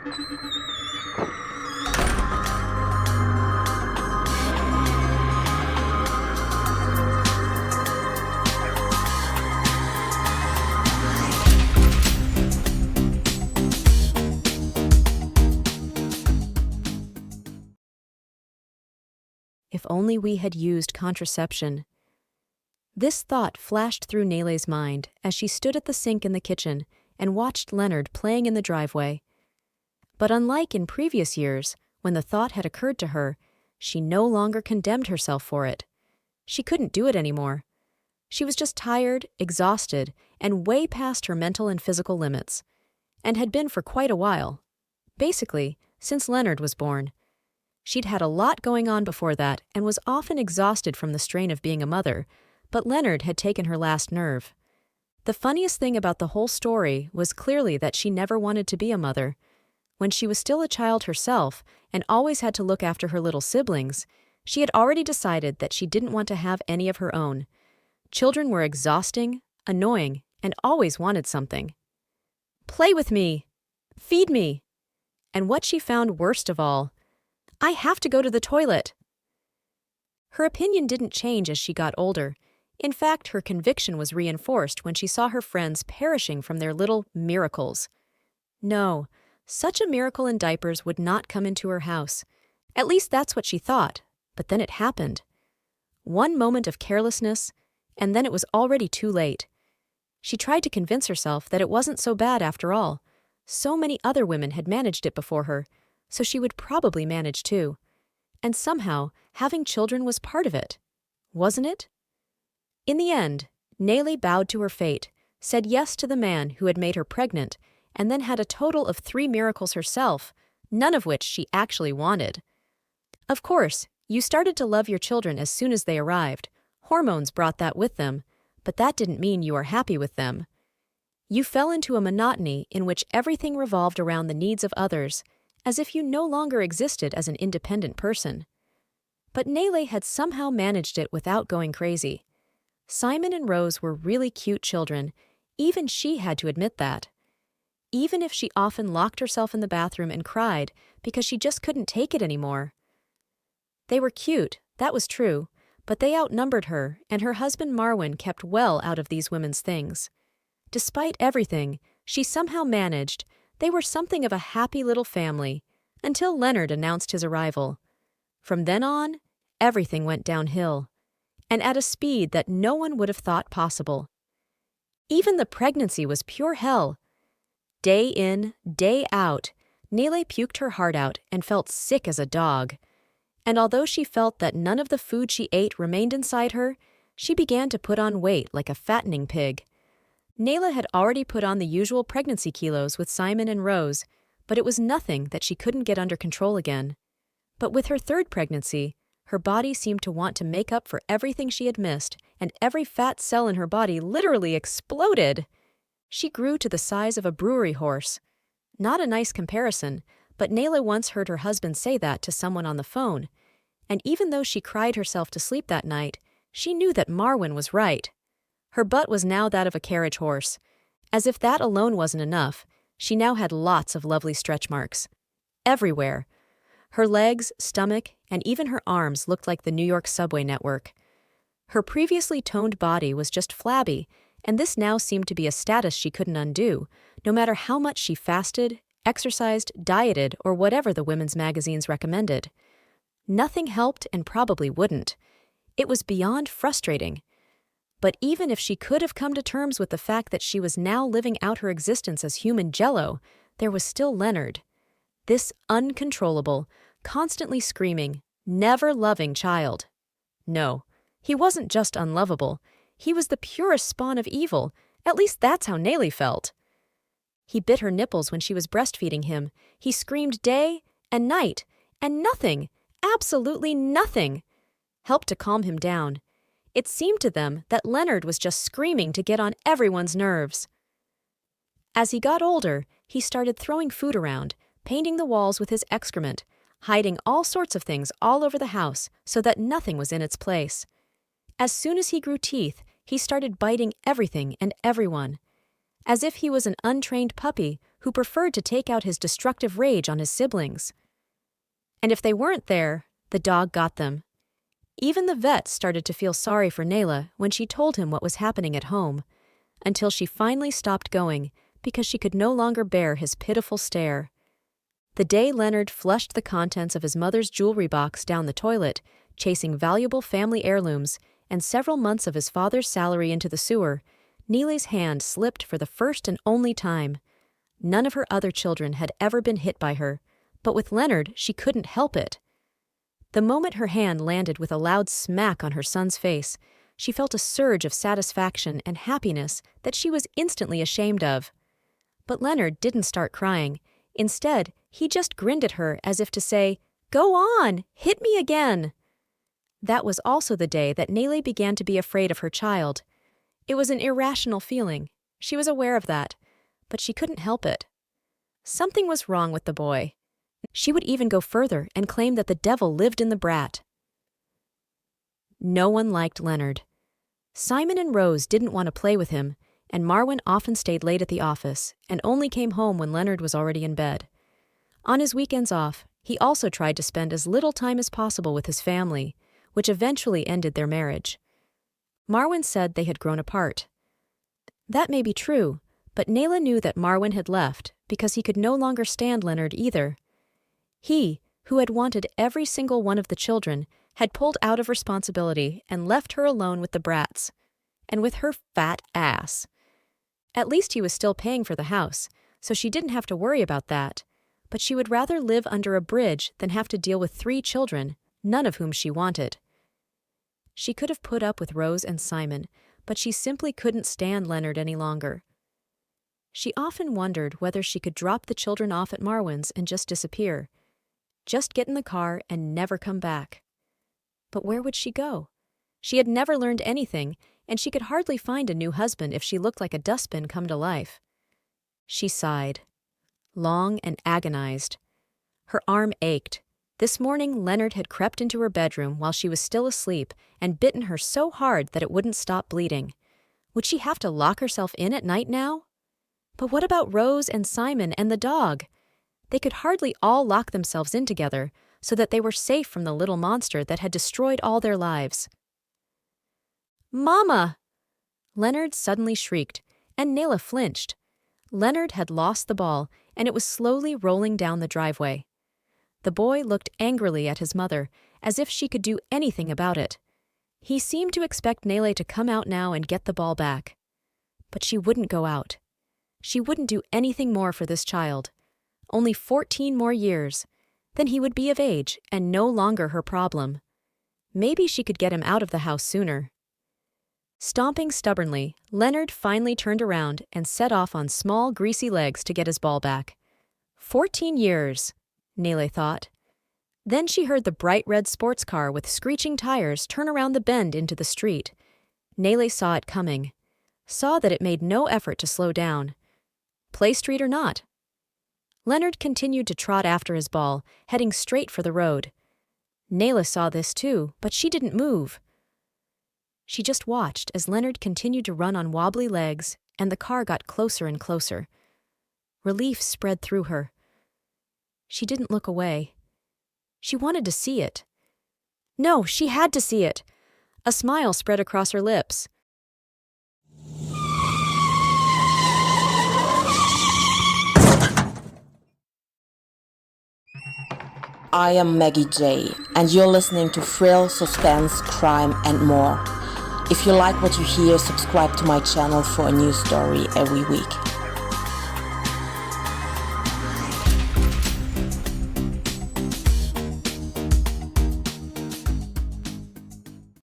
If only we had used contraception. This thought flashed through Nele's mind as she stood at the sink in the kitchen and watched Leonard playing in the driveway. But unlike in previous years, when the thought had occurred to her, she no longer condemned herself for it. She couldn't do it anymore. She was just tired, exhausted, and way past her mental and physical limits, and had been for quite a while. Basically, since Leonard was born. She'd had a lot going on before that and was often exhausted from the strain of being a mother, but Leonard had taken her last nerve. The funniest thing about the whole story was clearly that she never wanted to be a mother. When she was still a child herself and always had to look after her little siblings, she had already decided that she didn't want to have any of her own. Children were exhausting, annoying, and always wanted something. Play with me! Feed me! And what she found worst of all, I have to go to the toilet. Her opinion didn't change as she got older. In fact, her conviction was reinforced when she saw her friends perishing from their little miracles. No, such a miracle in diapers would not come into her house. At least that's what she thought, but then it happened. One moment of carelessness, and then it was already too late. She tried to convince herself that it wasn't so bad after all. So many other women had managed it before her, so she would probably manage too. And somehow, having children was part of it. Wasn't it? In the end, Nele bowed to her fate, said yes to the man who had made her pregnant, and then had a total of 3 miracles herself, none of which she actually wanted. Of course, you started to love your children as soon as they arrived. Hormones brought that with them, but that didn't mean you were happy with them. You fell into a monotony in which everything revolved around the needs of others, as if you no longer existed as an independent person. But Nele had somehow managed it without going crazy. Simon and Rose were really cute children. Even she had to admit that. Even if she often locked herself in the bathroom and cried because she just couldn't take it anymore. They were cute, that was true, but they outnumbered her, and her husband Marwan kept well out of these women's things. Despite everything, she somehow managed. They were something of a happy little family, until Leonard announced his arrival. From then on, everything went downhill, and at a speed that no one would have thought possible. Even the pregnancy was pure hell. Day in, day out, Nele puked her heart out and felt sick as a dog. And although she felt that none of the food she ate remained inside her, she began to put on weight like a fattening pig. Nele had already put on the usual pregnancy kilos with Simon and Rose, but it was nothing that she couldn't get under control again. But with her 3rd pregnancy, her body seemed to want to make up for everything she had missed, and every fat cell in her body literally exploded. She grew to the size of a brewery horse. Not a nice comparison, but Nele once heard her husband say that to someone on the phone. And even though she cried herself to sleep that night, she knew that Marwan was right. Her butt was now that of a carriage horse. As if that alone wasn't enough, she now had lots of lovely stretch marks. Everywhere. Her legs, stomach, and even her arms looked like the New York subway network. Her previously toned body was just flabby, and this now seemed to be a status she couldn't undo, no matter how much she fasted, exercised, dieted, or whatever the women's magazines recommended. Nothing helped and probably wouldn't. It was beyond frustrating. But even if she could have come to terms with the fact that she was now living out her existence as human jello, there was still Leonard. This uncontrollable, constantly screaming, never-loving child. No, he wasn't just unlovable. He was the purest spawn of evil. At least that's how Nele felt. He bit her nipples when she was breastfeeding him. He screamed day and night, and nothing, absolutely nothing, helped to calm him down. It seemed to them that Leonard was just screaming to get on everyone's nerves. As he got older, he started throwing food around, painting the walls with his excrement, hiding all sorts of things all over the house so that nothing was in its place. As soon as he grew teeth, he started biting everything and everyone. as if he was an untrained puppy who preferred to take out his destructive rage on his siblings. And if they weren't there, the dog got them. Even the vet started to feel sorry for Nele when she told him what was happening at home, until she finally stopped going because she could no longer bear his pitiful stare. The day Leonard flushed the contents of his mother's jewelry box down the toilet, chasing valuable family heirlooms and several months of his father's salary into the sewer, Nele's hand slipped for the first and only time. None of her other children had ever been hit by her, but with Leonard she couldn't help it. The moment her hand landed with a loud smack on her son's face, she felt a surge of satisfaction and happiness that she was instantly ashamed of. But Leonard didn't start crying. Instead, he just grinned at her as if to say, "Go on, hit me again." That was also the day that Nele began to be afraid of her child. It was an irrational feeling. She was aware of that, but she couldn't help it. Something was wrong with the boy. She would even go further and claim that the devil lived in the brat. No one liked Leonard. Simon and Rose didn't want to play with him, and Marwan often stayed late at the office and only came home when Leonard was already in bed. On his weekends off, he also tried to spend as little time as possible with his family, which eventually ended their marriage. Marwan said they had grown apart. That may be true, but Nele knew that Marwan had left because he could no longer stand Leonard either. He, who had wanted every single one of the children, had pulled out of responsibility and left her alone with the brats, and with her fat ass. At least he was still paying for the house, so she didn't have to worry about that, but she would rather live under a bridge than have to deal with 3 children, none of whom she wanted. She could have put up with Rose and Simon, but she simply couldn't stand Leonard any longer. She often wondered whether she could drop the children off at Marwan's and just disappear. Just get in the car and never come back. But where would she go? She had never learned anything, and she could hardly find a new husband if she looked like a dustbin come to life. She sighed, long and agonized. Her arm ached. This morning, Leonard had crept into her bedroom while she was still asleep and bitten her so hard that it wouldn't stop bleeding. Would she have to lock herself in at night now? But what about Rose and Simon and the dog? They could hardly all lock themselves in together so that they were safe from the little monster that had destroyed all their lives. "Mama!" Leonard suddenly shrieked, and Nele flinched. Leonard had lost the ball, and it was slowly rolling down the driveway. The boy looked angrily at his mother, as if she could do anything about it. He seemed to expect Nele to come out now and get the ball back. But she wouldn't go out. She wouldn't do anything more for this child. Only 14 more years. Then he would be of age and no longer her problem. Maybe she could get him out of the house sooner. Stomping stubbornly, Leonard finally turned around and set off on small, greasy legs to get his ball back. 14 years, Nele thought. Then she heard the bright red sports car with screeching tires turn around the bend into the street. Nele saw it coming. Saw that it made no effort to slow down. Play street or not. Leonard continued to trot after his ball, heading straight for the road. Nele saw this too, but she didn't move. She just watched as Leonard continued to run on wobbly legs, and the car got closer and closer. Relief spread through her. She didn't look away. She wanted to see it. No, she had to see it. A smile spread across her lips. I am Maggie J, and you're listening to Thrill, Suspense, Crime, and more. If you like what you hear, subscribe to my channel for a new story every week.